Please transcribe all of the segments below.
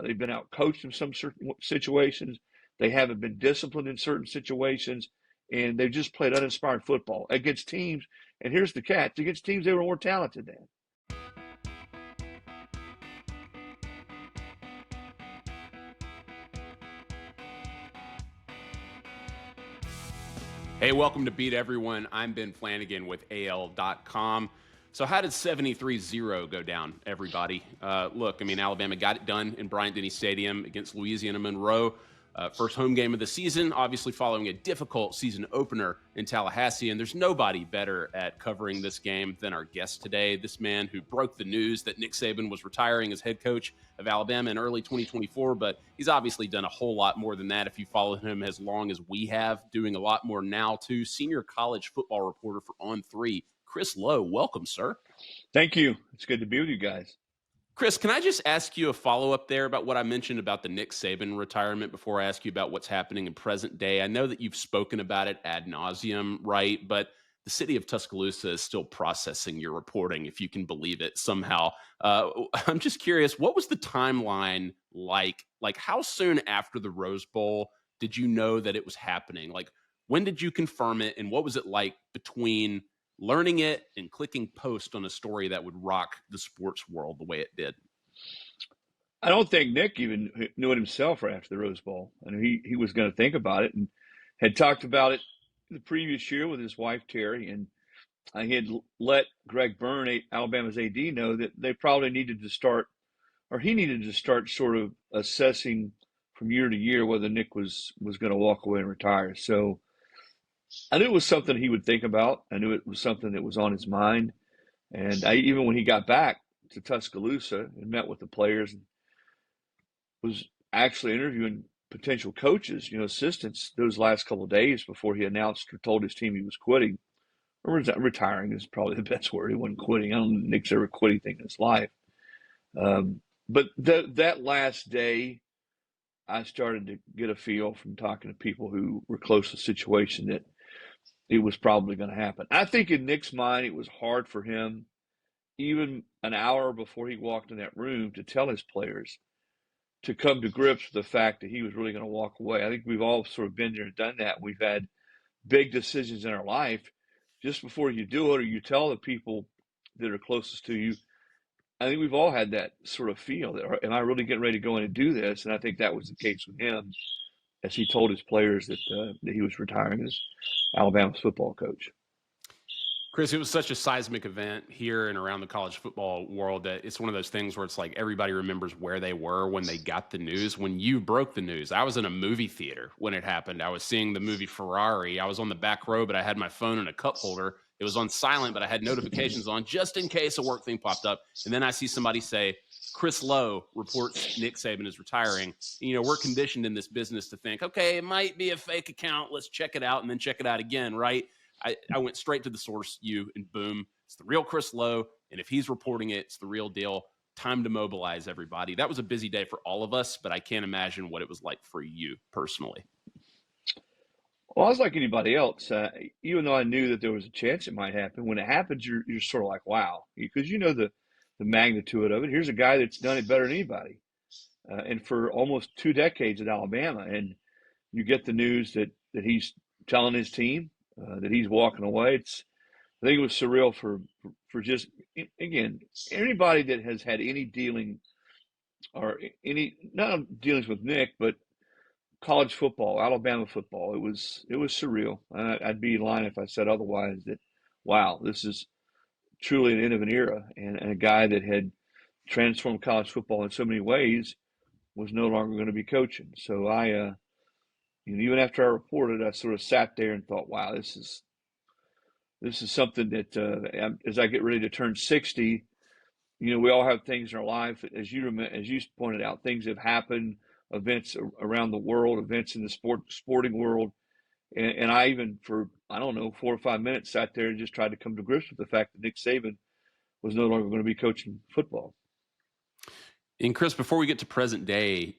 They've been out coached in some certain situations. They haven't been disciplined in certain situations, and they've just played uninspired football against teams. And here's the catch: against teams they were more talented than. Hey, welcome to Beat Everyone. I'm Ben Flanagan with AL.com. So how did 73-0 go down, everybody? Look, I mean, Alabama got it done in Bryant-Denny Stadium against Louisiana Monroe. First home game of the season, obviously following a difficult season opener in Tallahassee. And there's nobody better at covering this game than our guest today, this man who broke the news that Nick Saban was retiring as head coach of Alabama in early 2024. But he's obviously done a whole lot more than that if you follow him as long as we have, doing a lot more now, too. Senior college football reporter for On3, Chris Lowe. Welcome, sir. Thank you. It's good to be with you guys. Chris, can I just ask you a follow-up there about what I mentioned about the Nick Saban retirement before I ask you about what's happening in present day? I know that you've spoken about it ad nauseum, right? But the city of Tuscaloosa is still processing your reporting, if you can believe it somehow. I'm just curious, what was the timeline like? Like, how soon after the Rose Bowl did you know that it was happening? Like, when did you confirm it, and what was it like between learning it and clicking post on a story that would rock the sports world the way it did? I don't think Nick even knew it himself right after the Rose Bowl. And he was going to think about it and had talked about it the previous year with his wife, Terry. And he had let Greg Byrne, Alabama's AD, know that they probably needed to start, or he needed to start sort of assessing from year to year whether Nick was going to walk away and retire. So I knew it was something he would think about. I knew it was something that was on his mind. And even when he got back to Tuscaloosa and met with the players, and was actually interviewing potential coaches, assistants, those last couple of days before he announced or told his team he was quitting, or retiring is probably the best word. He wasn't quitting. I don't think Nick's ever quit anything in his life. But that last day, I started to get a feel from talking to people who were close to the situation that it was probably going to happen. I think in Nick's mind, it was hard for him, even an hour before he walked in that room, to tell his players to come to grips with the fact that he was really going to walk away. I think we've all sort of been there and done that. We've had big decisions in our life. Just before you do it, or you tell the people that are closest to you, I think we've all had that sort of feel that, am I really getting ready to go in and do this? And I think that was the case with him, as he told his players that he was retiring as Alabama's football coach. Chris, it was such a seismic event here and around the college football world that it's one of those things where it's like everybody remembers where they were when they got the news. When you broke the news, I was in a movie theater when it happened. I was seeing the movie Ferrari. I was on the back row, but I had my phone in a cup holder. It was on silent, but I had notifications on just in case a work thing popped up. And then I see somebody say, Chris Lowe reports Nick Saban is retiring. We're conditioned in this business to think, okay, it might be a fake account. Let's check it out and then check it out again, right? I went straight to the source, and boom, it's the real Chris Lowe. And if he's reporting it, it's the real deal. Time to mobilize everybody. That was a busy day for all of us, but I can't imagine what it was like for you personally. Well, I was like anybody else. Even though I knew that there was a chance it might happen, when it happens, you're sort of like, wow, because you know the magnitude of it. Here's a guy that's done it better than anybody, and for almost 2 decades at Alabama. And you get the news that he's telling his team that he's walking away. I think it was surreal for just, again, anybody that has had any dealing or any, not dealings with Nick, but college football, Alabama football. It was surreal. I'd be lying if I said otherwise. That, wow, this is truly an end of an era, and a guy that had transformed college football in so many ways was no longer going to be coaching. So I, even after I reported, I sort of sat there and thought, wow, this is something that as I get ready to turn 60, we all have things in our life, as you pointed out, things have happened, events around the world, events in the sporting world, and I even for 4 or 5 minutes sat there and just tried to come to grips with the fact that Nick Saban was no longer going to be coaching football. And Chris, before we get to present day,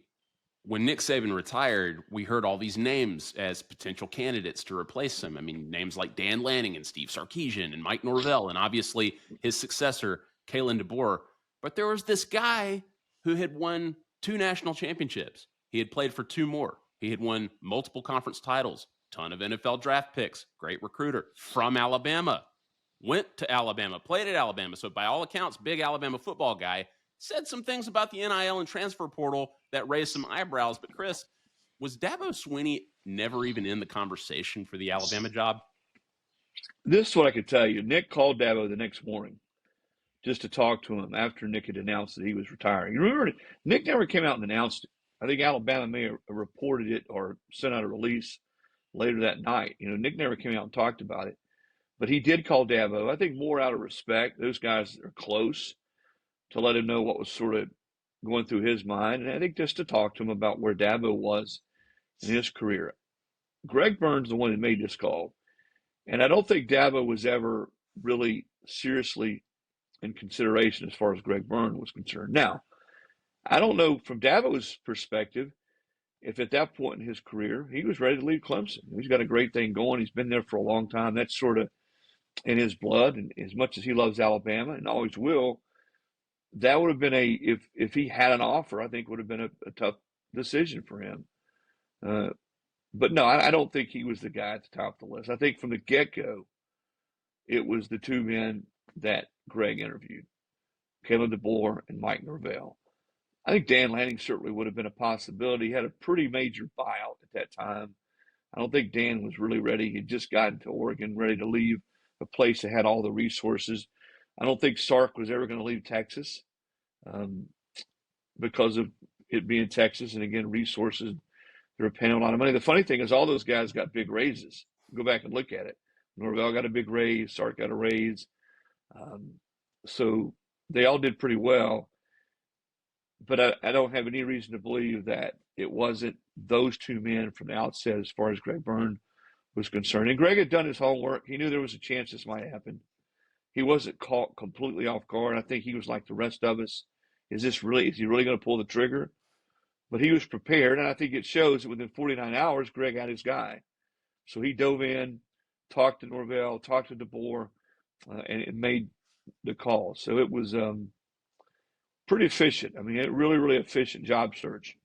when Nick Saban retired, we heard all these names as potential candidates to replace him. I mean, names like Dan Lanning and Steve Sarkisian and Mike Norvell, and obviously his successor, Kalen DeBoer. But there was this guy who had won 2 national championships. He had played for 2 more. He had won multiple conference titles, ton of NFL draft picks, great recruiter from Alabama. Went to Alabama, played at Alabama. So by all accounts, big Alabama football guy. Said some things about the NIL and transfer portal that raised some eyebrows. But Chris, was Dabo Swinney never even in the conversation for the Alabama job? This is what I could tell you. Nick called Dabo the next morning just to talk to him after Nick had announced that he was retiring. You remember, Nick never came out and announced it. I think Alabama may have reported it or sent out a release later that night. Nick never came out and talked about it. But he did call Dabo, I think more out of respect. Those guys are close, to let him know what was sort of going through his mind. And I think just to talk to him about where Dabo was in his career. Greg Byrne's the one that made this call. And I don't think Dabo was ever really seriously in consideration as far as Greg Byrne was concerned. Now, I don't know from Dabo's perspective if at that point in his career he was ready to leave Clemson. He's got a great thing going. He's been there for a long time. That's sort of in his blood. And as much as he loves Alabama and always will, that would have been if he had an offer, I think would have been a tough decision for him. But no, I don't think he was the guy at the top of the list. I think from the get-go, it was the 2 men that Greg interviewed, Kalen DeBoer and Mike Norvell. I think Dan Lanning certainly would have been a possibility. He had a pretty major buyout at that time. I don't think Dan was really ready. He'd just gotten to Oregon, ready to leave a place that had all the resources. I don't think Sark was ever going to leave Texas because of it being Texas. And again, resources, they're paying a lot of money. The funny thing is all those guys got big raises. Go back and look at it. Norvell got a big raise. Sark got a raise. So they all did pretty well. But I don't have any reason to believe that it wasn't those 2 men from the outset as far as Greg Byrne was concerned. And Greg had done his homework. He knew there was a chance this might happen. He wasn't caught completely off guard. I think he was like the rest of us. Is he really going to pull the trigger? But he was prepared, and I think it shows that within 49 hours, Greg had his guy. So he dove in, talked to Norvell, talked to DeBoer, and it made the call. So it was pretty efficient. I mean, a really, really efficient job search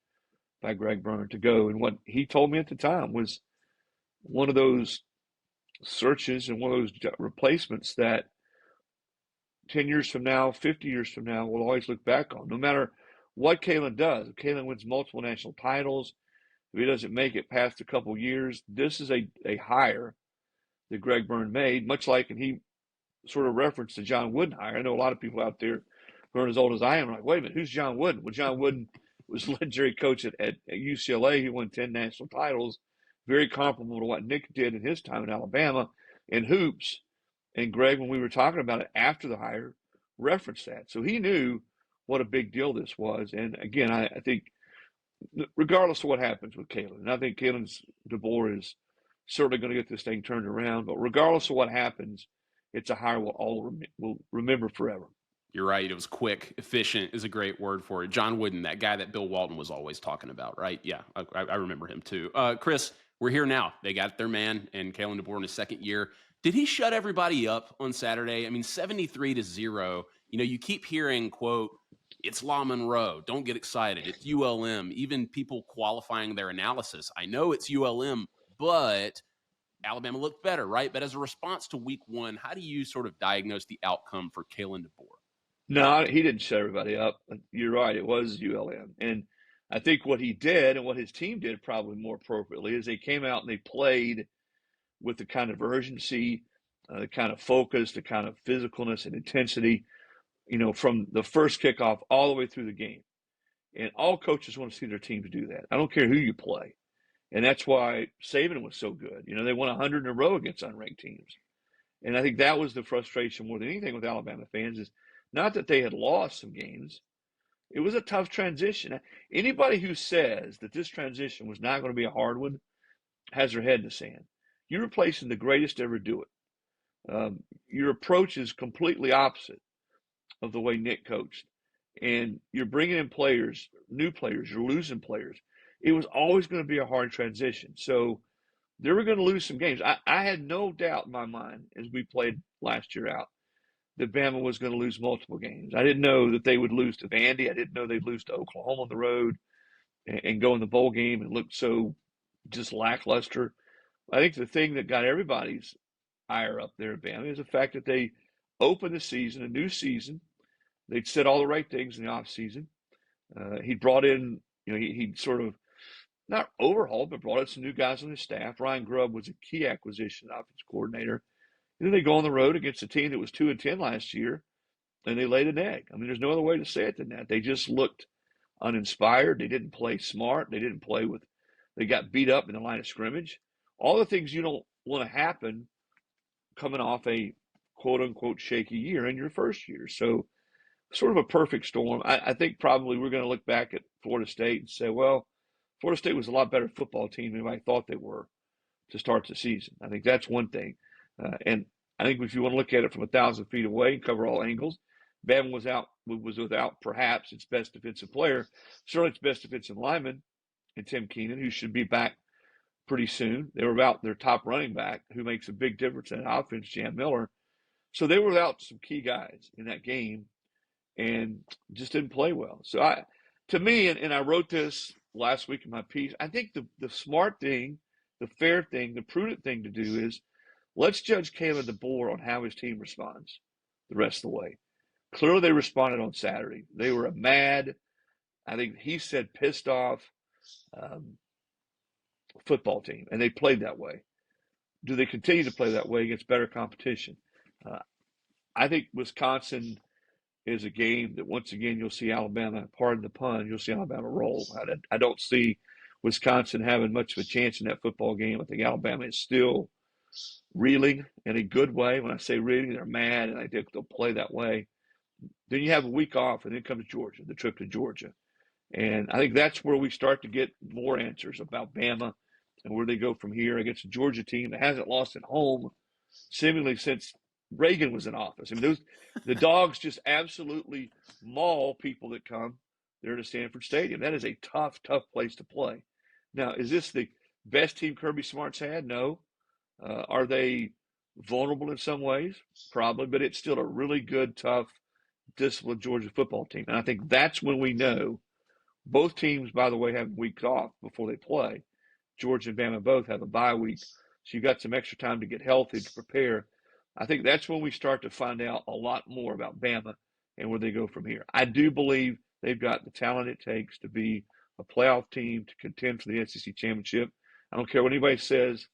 by Greg Byrne to go. And what he told me at the time was one of those searches and one of those replacements that 10 years from now, 50 years from now, we'll always look back on. No matter what Kalen does, if Kalen wins multiple national titles, if he doesn't make it past a couple years, this is a hire that Greg Byrne made, much like, and he sort of referenced the John Wooden hire. I know a lot of people out there who aren't as old as I am are like, wait a minute, who's John Wooden? Well, John Wooden was legendary coach at UCLA. He won 10 national titles, very comparable to what Nick did in his time in Alabama in hoops. And Greg, when we were talking about it after the hire, referenced that. So he knew what a big deal this was. And again, I think regardless of what happens with Kalen, and I think Kalen DeBoer is certainly going to get this thing turned around, but regardless of what happens, it's a hire we'll all will remember forever. You're right. It was quick. Efficient is a great word for it. John Wooden, that guy that Bill Walton was always talking about, right? Yeah, I remember him too. Chris, we're here now. They got their man and Kalen DeBoer in his second year. Did he shut everybody up on Saturday? I mean, 73-0. You keep hearing, quote, it's La Monroe. Don't get excited. It's ULM. Even people qualifying their analysis. I know it's ULM, but Alabama looked better, right? But as a response to week 1, how do you sort of diagnose the outcome for Kalen DeBoer? No, he didn't shut everybody up. You're right. It was ULM. And I think what he did and what his team did probably more appropriately is they came out and they played with the kind of urgency, the kind of focus, the kind of physicalness and intensity, from the first kickoff all the way through the game. And all coaches want to see their teams do that. I don't care who you play. And that's why Saban was so good. They won 100 in a row against unranked teams. And I think that was the frustration more than anything with Alabama fans is not that they had lost some games. It was a tough transition. Anybody who says that this transition was not going to be a hard one has their head in the sand. You're replacing the greatest to ever do it. Your approach is completely opposite of the way Nick coached. And you're bringing in players, new players, you're losing players. It was always going to be a hard transition. So they were going to lose some games. I had no doubt in my mind as we played last year out that Bama was going to lose multiple games. I didn't know that they would lose to Vandy. I didn't know they'd lose to Oklahoma on the road and go in the bowl game and look so just lackluster. I think the thing that got everybody's ire up there at Bama is the fact that they opened the season, a new season. They'd said all the right things in the offseason. He brought in, he sort of not overhauled, but brought in some new guys on his staff. Ryan Grubb was a key acquisition, offensive coordinator. And then they go on the road against a team that was 2-10 last year, and they laid an egg. I mean, there's no other way to say it than that. They just looked uninspired. They didn't play smart. They didn't play with. They got beat up in the line of scrimmage. All the things you don't want to happen coming off a quote unquote shaky year in your first year. So, sort of a perfect storm. I think probably we're going to look back at Florida State and say, well, Florida State was a lot better football team than I thought they were to start the season. I think that's one thing. And I think if you want to look at it from 1,000 feet away and cover all angles, Bama was without perhaps its best defensive player, certainly its best defensive lineman, and Tim Keenan, who should be back pretty soon. They were without their top running back, who makes a big difference in offense, Jam Miller. So they were without some key guys in that game and just didn't play well. So to me, and I wrote this last week in my piece, I think the smart thing, the fair thing, the prudent thing to do is let's judge Kalen DeBoer on how his team responds the rest of the way. Clearly, they responded on Saturday. They were mad, I think he said pissed off football team, and they played that way. Do they continue to play that way against better competition? I think Wisconsin is a game that, once again, you'll see Alabama, pardon the pun, you'll see Alabama roll. I don't see Wisconsin having much of a chance in that football game. I think Alabama is still reeling in a good way. When I say reeling, they're mad, and I think they'll play that way. Then you have a week off, and then comes Georgia, the trip to Georgia. And I think that's where we start to get more answers about Bama and where they go from here against a Georgia team that hasn't lost at home seemingly since Reagan was in office. I mean, the dogs just absolutely maul people that come there to Stanford Stadium. That is a tough, tough place to play. Now, is this the best team Kirby Smart's had? No. Are they vulnerable in some ways? Probably, but it's still a really good, tough, disciplined Georgia football team. And I think that's when we know. Both teams, by the way, have weeks off before they play. Georgia and Bama both have a bye week, so you've got some extra time to get healthy, to prepare. I think that's when we start to find out a lot more about Bama and where they go from here. I do believe they've got the talent it takes to be a playoff team, to contend for the SEC championship. I don't care what anybody says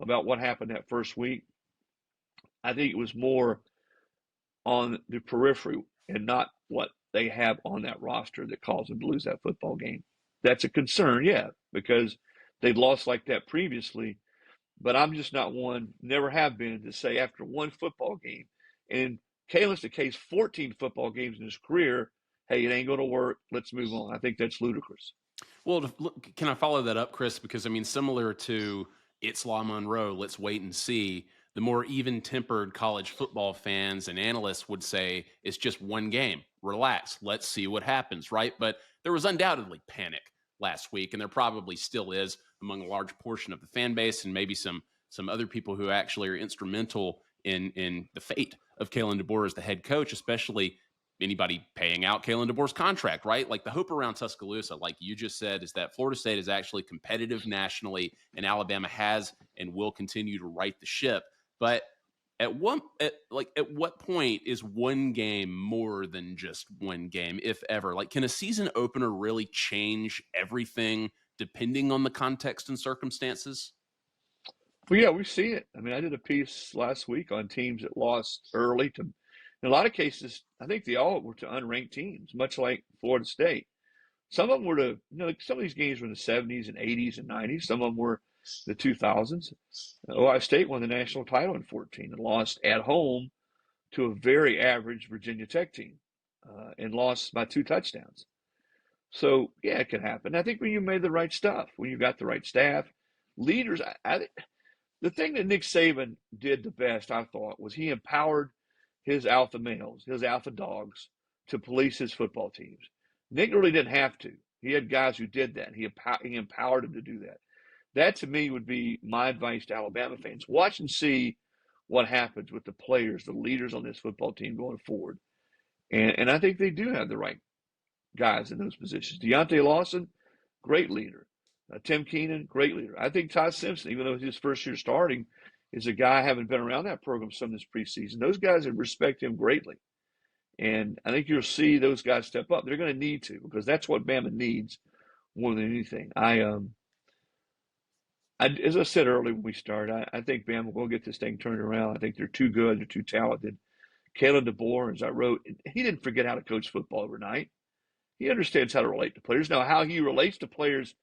about what happened that first week. I think it was more on the periphery and not what they have on that roster that caused them to lose that football game. That's a concern, yeah, because they'd lost like that previously. But I'm just not one, never have been, to say after one football game, and Kalen's the case, 14 football games in his career, hey, it ain't going to work, let's move on. I think that's ludicrous. Well, can I follow that up, Chris? Because, I mean, similar to It's La Monroe, let's wait and see, the more even-tempered college football fans and analysts would say it's just one game. Relax. Let's see what happens, right? But there was undoubtedly panic last week, and there probably still is among a large portion of the fan base and maybe some other people who actually are instrumental in the fate of Kalen DeBoer as the head coach, especially anybody paying out Kalen DeBoer's contract, right? Like, the hope around Tuscaloosa, like you just said, is that Florida State is actually competitive nationally, and Alabama has and will continue to right the ship. But at what point is one game more than just one game, if ever? Like, can a season opener really change everything depending on the context and circumstances? Well, yeah, we've seen it. I mean, I did a piece last week on teams that lost early to, in a lot of cases, I think they all were to unranked teams, much like Florida State. Some of them were to, some of these games were in the 70s and 80s and 90s. Some of them were the 2000s. Ohio State won the national title in 14 and lost at home to a very average Virginia Tech team and lost by 2 touchdowns. So, yeah, it can happen. I think when you made the right stuff, when you got the right staff, leaders, the thing that Nick Saban did the best, I thought, was he empowered his alpha males, his alpha dogs, to police his football teams. Nick really didn't have to. He had guys who did that. He empowered them to do that. That, to me, would be my advice to Alabama fans. Watch and see what happens with the players, the leaders on this football team going forward. And I think they do have the right guys in those positions. Deontay Lawson, great leader. Tim Keenan, great leader. I think Todd Simpson, even though it's his first year starting, is a guy having been around that program some this preseason. Those guys respect him greatly. And I think you'll see those guys step up. They're going to need to, because that's what Bama needs more than anything. As I said earlier when we started, I think Bama will get this thing turned around. I think they're too good. They're too talented. Kalen DeBoer, as I wrote, he didn't forget how to coach football overnight. He understands how to relate to players. Now, how he relates to players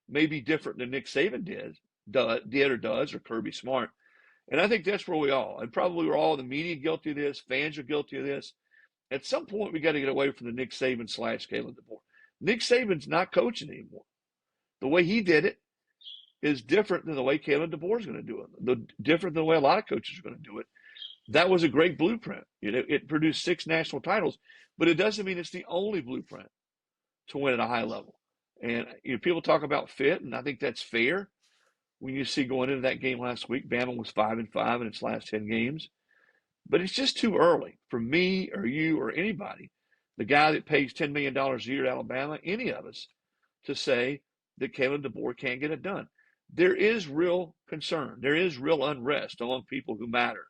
may be different than Nick Saban did or does, or Kirby Smart. And I think that's where we all, and probably we're all, the media guilty of this, fans are guilty of this. At some point, we got to get away from the Nick Saban / Kalen DeBoer. Nick Saban's not coaching anymore. The way he did it is different than the way Kalen DeBoer is going to do it. Different than the way a lot of coaches are going to do it. That was a great blueprint. It produced 6 national titles, but it doesn't mean it's the only blueprint to win at a high level. And people talk about fit, and I think that's fair. When you see going into that game last week, Bama was 5-5 in its last 10 games. But it's just too early for me or you or anybody, the guy that pays $10 million a year at Alabama, any of us, to say that Kalen DeBoer can't get it done. There is real concern. There is real unrest among people who matter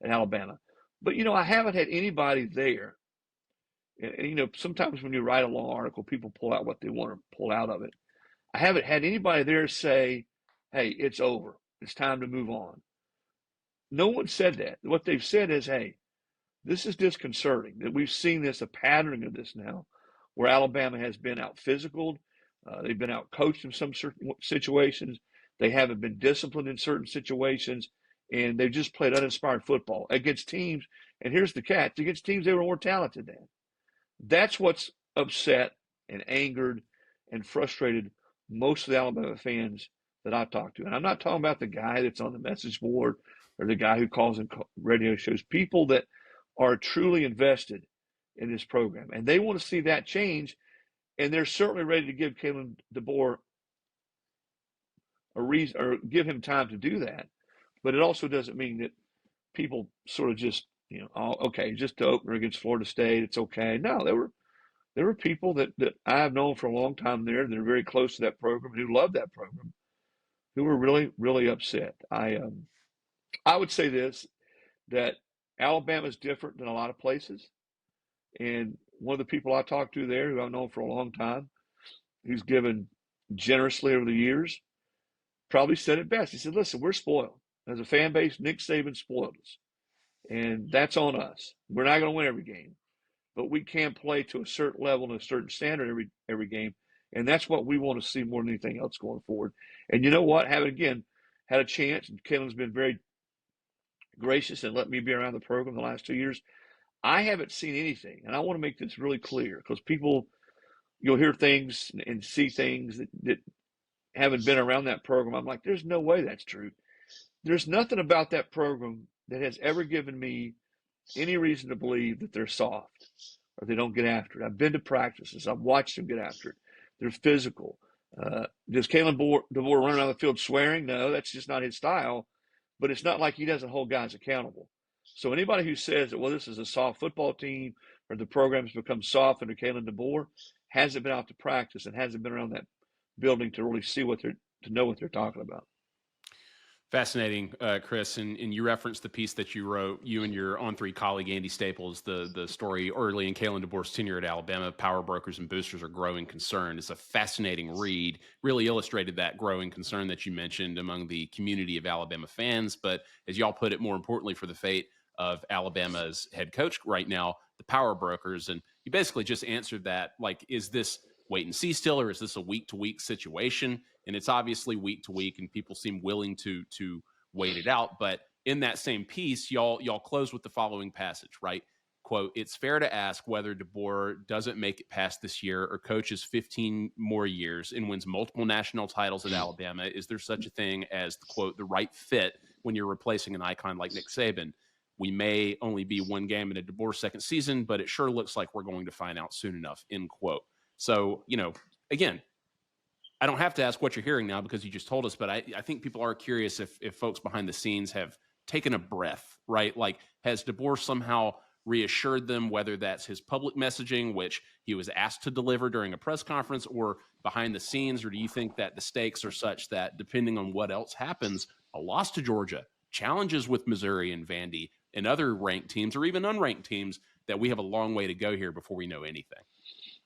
at Alabama. But, I haven't had anybody there. And sometimes when you write a long article, people pull out what they want to pull out of it. I haven't had anybody there say, hey, it's over. It's time to move on. No one said that. What they've said is, hey, this is disconcerting, that we've seen a pattern of this now, where Alabama has been out physicaled. They've been out coached in some certain situations. They haven't been disciplined in certain situations, and they've just played uninspired football against teams. And here's the catch: against teams they were more talented than. That's what's upset and angered and frustrated most of the Alabama fans that I've talked to. And I'm not talking about the guy that's on the message board or the guy who calls in radio shows. People that are truly invested in this program, and they want to see that change. And they're certainly ready to give Kalen DeBoer a reason, or give him time to do that. But it also doesn't mean that people sort of just, okay, just the opener against Florida State, it's okay. No, there were people that I have known for a long time there, that are very close to that program, who love that program, who were really, really upset. I would say this, that Alabama is different than a lot of places. And one of the people I talked to there, who I've known for a long time, who's given generously over the years, probably said it best. He said, listen, we're spoiled. As a fan base, Nick Saban spoiled us. And that's on us. We're not going to win every game, but we can play to a certain level and a certain standard every game. And that's what we want to see more than anything else going forward. And you know what? Having had a chance, and Kevin's been very gracious and let me be around the program the last 2 years. I haven't seen anything, and I want to make this really clear, because you'll hear things and see things that haven't been around that program. I'm like, there's no way that's true. There's nothing about that program that has ever given me any reason to believe that they're soft or they don't get after it. I've been to practices. I've watched them get after it. They're physical. Does Kalen DeBoer run around the field swearing? No, that's just not his style. But it's not like he doesn't hold guys accountable. So anybody who says that, well, this is a soft football team, or the program's become soft under Kalen DeBoer, hasn't been out to practice and hasn't been around that building to really see to know what they're talking about. Fascinating, Chris. And you referenced the piece that you wrote, you and your On3 colleague, Andy Staples, the story early in Kalen DeBoer's tenure at Alabama, power brokers and boosters are growing concern. It's a fascinating read, really illustrated that growing concern that you mentioned among the community of Alabama fans. But as y'all put it, more importantly, for the fate of Alabama's head coach right now, the power brokers. And you basically just answered that, like, is this wait and see still, or is this a week-to-week situation? And it's obviously week to week, and people seem willing to wait it out. But in that same piece, y'all close with the following passage, right? Quote, "It's fair to ask whether DeBoer doesn't make it past this year or coaches 15 more years and wins multiple national titles at Alabama. Is there such a thing as, quote, the right fit when you're replacing an icon like Nick Saban? We may only be one game in a DeBoer second season, but it sure looks like we're going to find out soon enough," end quote. So, again, I don't have to ask what you're hearing now because you just told us, but I think people are curious if folks behind the scenes have taken a breath, right? Like, has DeBoer somehow reassured them, whether that's his public messaging, which he was asked to deliver during a press conference, or behind the scenes? Or do you think that the stakes are such that depending on what else happens, a loss to Georgia, challenges with Missouri and Vandy and other ranked teams or even unranked teams, that we have a long way to go here before we know anything?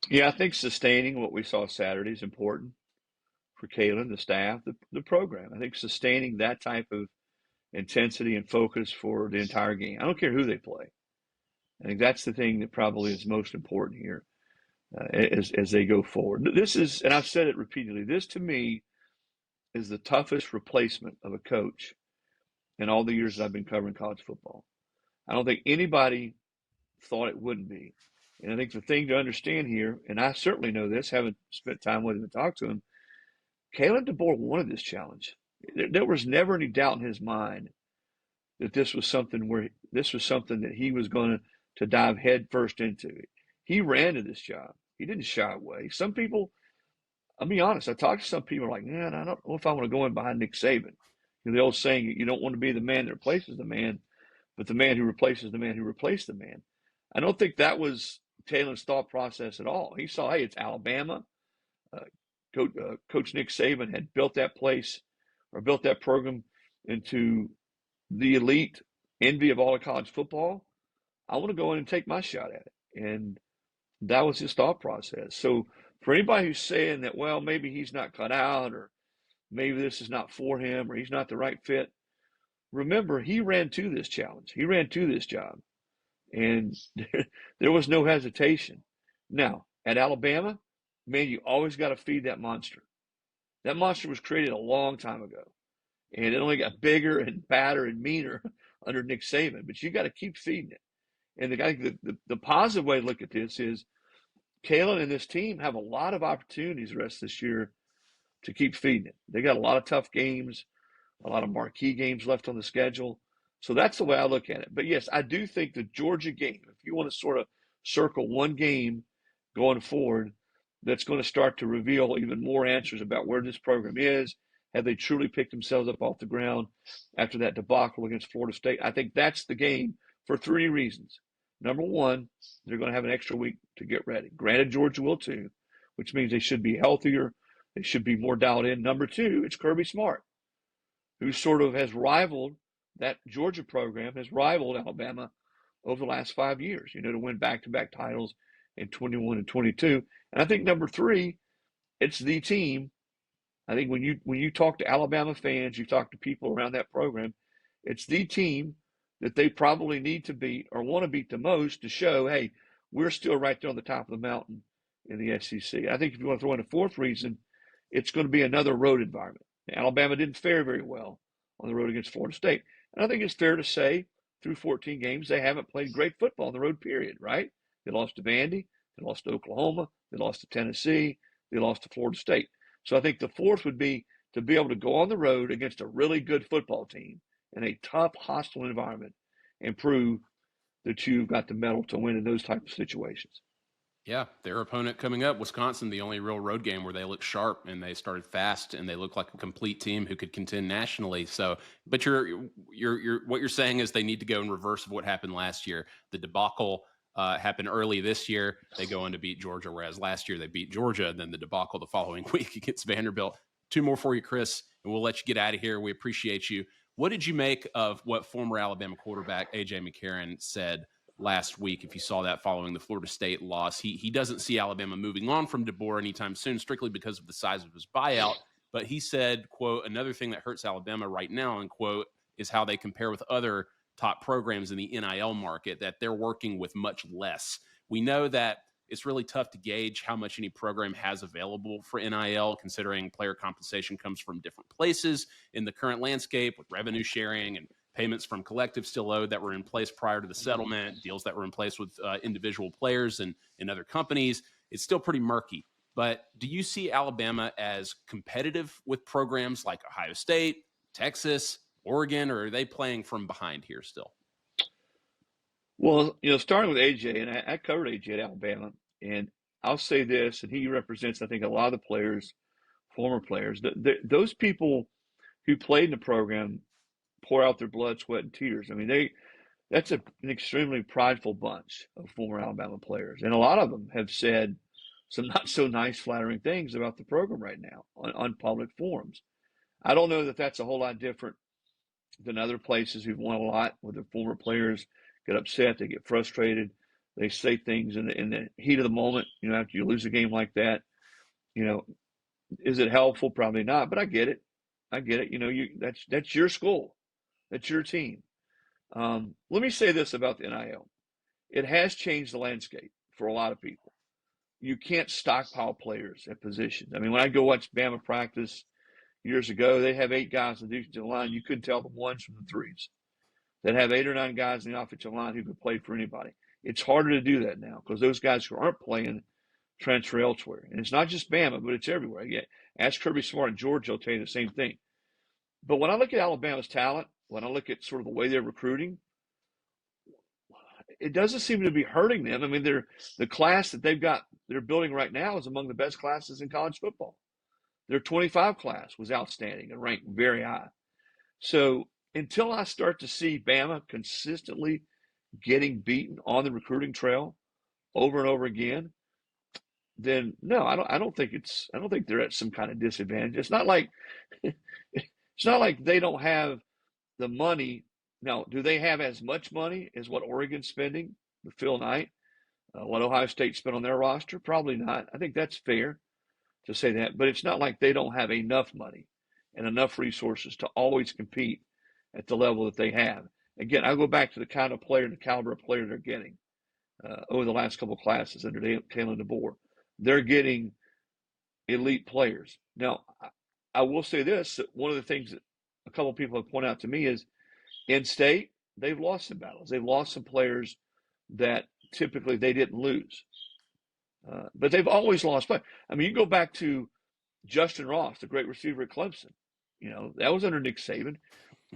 Yeah, I think sustaining what we saw Saturday is important for Kalen, the staff, the program. I think sustaining that type of intensity and focus for the entire game. I don't care who they play. I think that's the thing that probably is most important here as they go forward. This is, and I've said it repeatedly, this to me is the toughest replacement of a coach in all the years that I've been covering college football. I don't think anybody thought it wouldn't be. And I think the thing to understand here, and I certainly know this, having spent time with him and talked to him, Kalen DeBoer wanted this challenge. There was never any doubt in his mind that this was something that he was going to dive head first into. He ran to this job. He didn't shy away. Some people, I'll be honest, I talked to some people like, man, I don't know if I want to go in behind Nick Saban. You know, the old saying, you don't want to be the man that replaces the man, but the man who replaces the man who replaced the man. I don't think that was Taylor's thought process at all. He saw, hey, it's Alabama. Uh, Coach Nick Saban had built that place or built that program into the elite envy of all of college football. I want to go in and take my shot at it. And that was his thought process. So for anybody who's saying that, well, maybe he's not cut out or maybe this is not for him or he's not the right fit, remember, he ran to this challenge. He ran to this job. And there was no hesitation. Now, at Alabama, man, you always got to feed that monster. That monster was created a long time ago. And it only got bigger and badder and meaner under Nick Saban. But you got to keep feeding it. And the positive way to look at this is Kalen and this team have a lot of opportunities the rest of this year to keep feeding it. They got a lot of tough games, a lot of marquee games left on the schedule. So that's the way I look at it. But yes, I do think the Georgia game, if you want to sort of circle one game going forward, that's going to start to reveal even more answers about where this program is. Have they truly picked themselves up off the ground after that debacle against Florida State? I think that's the game for three reasons. Number one, they're going to have an extra week to get ready. Granted, Georgia will too, which means they should be healthier. They should be more dialed in. Number two, it's Kirby Smart, who sort of has rivaled that Georgia program, has rivaled Alabama over the last 5 years, you know, to win back-to-back titles in 21 and 22. And I think number three, it's the team. I think when you talk to Alabama fans, you talk to people around that program, it's the team that they probably need to beat or want to beat the most to show, hey, we're still right there on the top of the mountain in the SEC. I think if you want to throw in a fourth reason, it's going to be another road environment. Alabama didn't fare very well on the road against Florida State. And I think it's fair to say through 14 games, they haven't played great football on the road, period, right? They lost to Vandy. They lost to Oklahoma. They lost to Tennessee. They lost to Florida State. So I think the fourth would be to be able to go on the road against a really good football team in a tough, hostile environment and prove that you've got the mettle to win in those type of situations. Yeah, their opponent coming up, Wisconsin, the only real road game where they look sharp and they started fast and they look like a complete team who could contend nationally. So, but what you're saying is they need to go in reverse of what happened last year. The debacle happened early this year. They go in to beat Georgia, whereas last year they beat Georgia, and then the debacle the following week against Vanderbilt. Two more for you, Chris, and we'll let you get out of here. We appreciate you. What did you make of what former Alabama quarterback A.J. McCarron said last week, if you saw that following the Florida State loss? He doesn't see Alabama moving on from DeBoer anytime soon, strictly because of the size of his buyout. But he said, quote, another thing that hurts Alabama right now, unquote, is how they compare with other top programs in the NIL market, that they're working with much less. We know that it's really tough to gauge how much any program has available for NIL, considering player compensation comes from different places in the current landscape, with revenue sharing and payments from collectives still owed that were in place prior to the settlement, deals that were in place with individual players and other companies. It's still pretty murky. But do you see Alabama as competitive with programs like Ohio State, Texas, Oregon, or are they playing from behind here still? Well, you know, starting with AJ, and I covered AJ at Alabama, and I'll say this, and he represents, I think, a lot of the players, former players, those people who played in the program pour out their blood, sweat, and tears. I mean, that's an extremely prideful bunch of former Alabama players. And a lot of them have said some not so nice, flattering things about the program right now on public forums. I don't know that that's a whole lot different than other places who've won a lot, where the former players get upset, they get frustrated, they say things in the heat of the moment. After you lose a game like that, is it helpful? Probably not. But I get it. That's your school, that's your team. Let me say this about the NIL. It has changed the landscape for a lot of people. You can't stockpile players at positions. I mean, when I go watch Bama practice years ago, they have 8 guys on the defensive line. You couldn't tell the ones from the threes. They'd have 8 or 9 guys in the offensive line who could play for anybody. It's harder to do that now because those guys who aren't playing transfer elsewhere. And it's not just Bama, but it's everywhere. Ask Kirby Smart in Georgia, he'll tell you the same thing. But when I look at Alabama's talent, when I look at sort of the way they're recruiting, it doesn't seem to be hurting them. I mean, the class that they're building right now is among the best classes in college football. Their 25 class was outstanding and ranked very high. So until I start to see Bama consistently getting beaten on the recruiting trail over and over again, then no, I don't think they're at some kind of disadvantage. It's not like they don't have the money. Now, do they have as much money as what Oregon's spending with Phil Knight? What Ohio State spent on their roster? Probably not. I think that's fair to say that. But it's not like they don't have enough money and enough resources to always compete at the level that they have. Again, I go back to the kind of player, the caliber of player they're getting over the last couple of classes under Kalen DeBoer. They're getting elite players. Now, I will say this, that one of the things that a couple of people have pointed out to me is in state, they've lost some battles. They've lost some players that typically they didn't lose. But they've always lost players. I mean, you go back to Justin Ross, the great receiver at Clemson. That was under Nick Saban.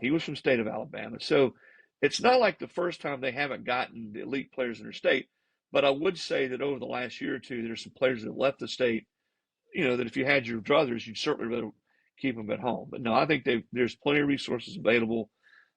He was from the state of Alabama. So it's not like the first time they haven't gotten the elite players in their state. But I would say that over the last year or two, there's some players that have left the state, that if you had your druthers, you'd certainly rather keep them at home. But no, I think there's plenty of resources available.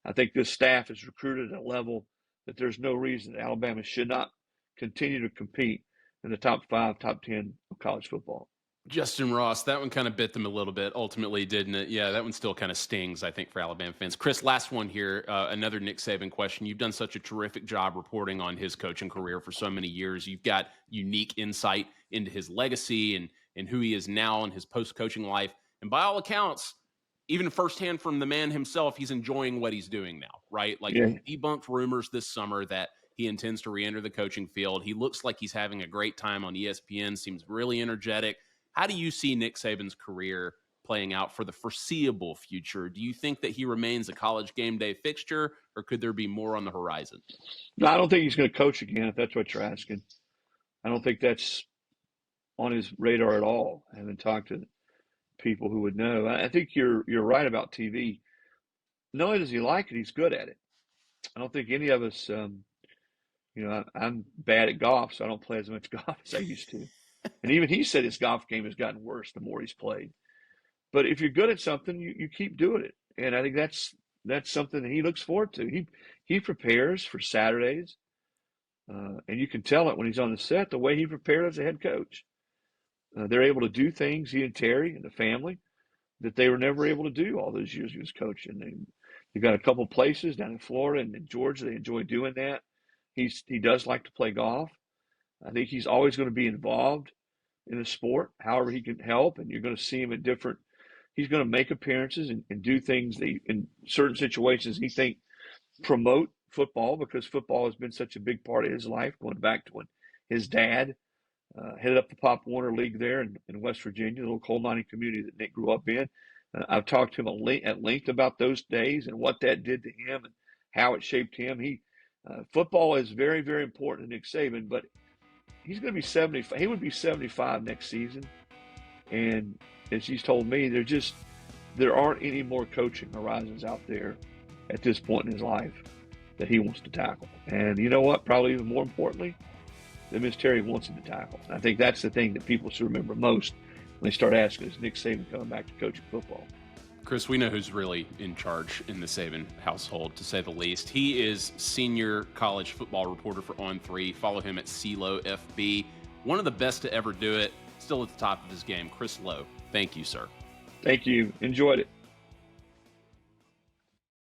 I think this staff is recruited at a level that there's no reason that Alabama should not continue to compete in the top 5, top 10 of college football. Justin Ross, that one kind of bit them a little bit, ultimately, didn't it? Yeah, that one still kind of stings, I think, for Alabama fans. Chris, last one here, another Nick Saban question. You've done such a terrific job reporting on his coaching career for so many years. You've got unique insight into his legacy and who he is now in his post-coaching life. And by all accounts, even firsthand from the man himself, he's enjoying what he's doing now, right? Like, he debunked rumors this summer that he intends to re-enter the coaching field. He looks like he's having a great time on ESPN, seems really energetic. How do you see Nick Saban's career playing out for the foreseeable future? Do you think that he remains a college game day fixture, or could there be more on the horizon? No, I don't think he's going to coach again, if that's what you're asking. I don't think that's on his radar at all. I haven't talked to people who would know. I think you're right about TV. Not only does he like it, he's good at it. I don't think any of us, I'm bad at golf, so I don't play as much golf as I used to. And even he said his golf game has gotten worse the more he's played. But if you're good at something, you keep doing it. And I think that's something that he looks forward to. He prepares for Saturdays, and you can tell it when he's on the set, the way he prepared as a head coach. They're able to do things, he and Terry and the family, that they were never able to do all those years he was coaching. They've got a couple places down in Florida and in Georgia. They enjoy doing that. He does like to play golf. I think he's always going to be involved in the sport, however he can help, and you're going to see him at different – he's going to make appearances and do things that in certain situations he think promote football, because football has been such a big part of his life, going back to when his dad headed up the Pop Warner League there in West Virginia, the little coal mining community that Nick grew up in. I've talked to him at length about those days and what that did to him and how it shaped him. Football is very, very important to Nick Saban, but he's going to be 75. He would be 75 next season. And as he's told me, there aren't any more coaching horizons out there at this point in his life that he wants to tackle. And you know what? Probably even more importantly, that Miss Terry wants him to tackle. And I think that's the thing that people should remember most when they start asking, is Nick Saban coming back to coaching football? Chris, we know who's really in charge in the Saban household, to say the least. He is senior college football reporter for On3. Follow him at CeeLo FB. One of the best to ever do it. Still at the top of his game. Chris Lowe, thank you, sir. Thank you. Enjoyed it.